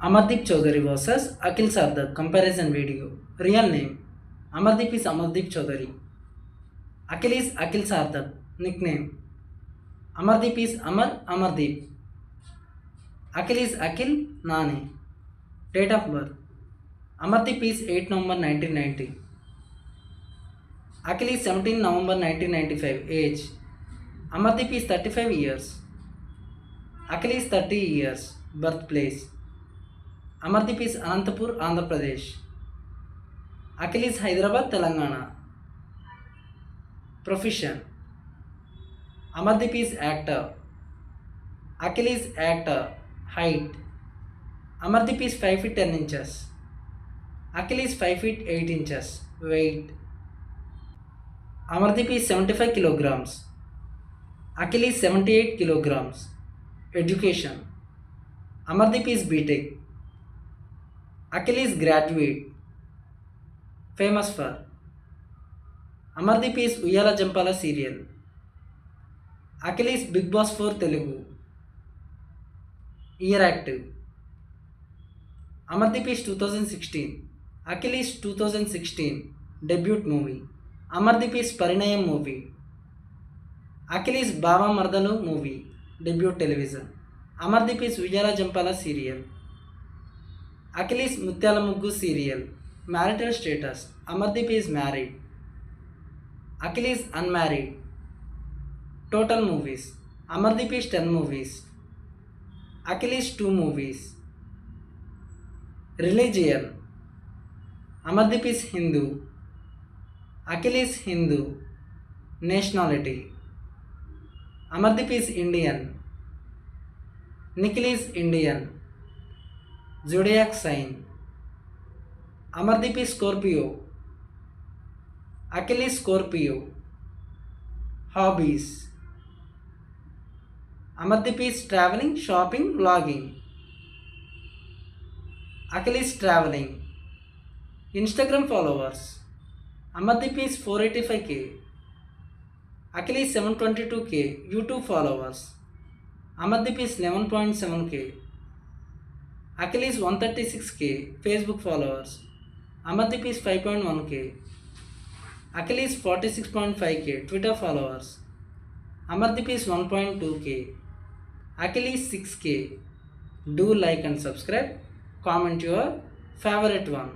Amardeep Chaudhary versus Akhil Sardar comparison video. Real name Amardeep is Amardeep Chaudhary. Akhil is Akhil Sardar. Nickname Amardeep is Amardeep. Akhil is Akhil Nani. Date of birth Amardeep is 8 November 1990. Akhil is 17 November 1995. Age Amardeep is 35 years. Akhil is 30 years. Birthplace Amardeep is Anantapur, Andhra Pradesh. Akhil is Hyderabad, Telangana. Profession Amardeep is actor. Akhil is actor. Height Amardeep is 5 feet 10 inches. Akhil is 5 feet 8 inches. Weight Amardeep is 75 kilograms. Akhil is 78 kilograms. Education Amardeep is BTech. Akhil is graduate. Famous for Amardeep is Uyala Jampala serial. Akhil is Big Boss 4 Telugu. Year active Amardeep is 2016. Akhil is 2016 debut movie. Amardeep is Parinayam movie. Akhil is Baba Mardalu movie debut television. Amardeep is Uyala Jampala serial. Akhil is Mutyala Muggu serial. Marital status Amardeep is married. Akhil is unmarried. Total movies Amardeep is 10 movies. Akhil is 2 movies. Religion Amardeep is Hindu. Akhil is Hindu. Nationality Amardeep is Indian. Nikhil is Indian. Zodiac sign Amardeep is Scorpio. Akhil is Scorpio. Hobbies Amardeep is traveling, shopping, vlogging. Akhil is traveling. Instagram followers Amardeep is 485k. Akhil is 722k. YouTube followers Amardeep is 11.7k. Akhil is 136k. Facebook followers Amardeep is 5.1k. Akhil is 46.5k. Twitter followers Amardeep is 1.2k. Akhil is 6k. Do like and subscribe. Comment your favorite one.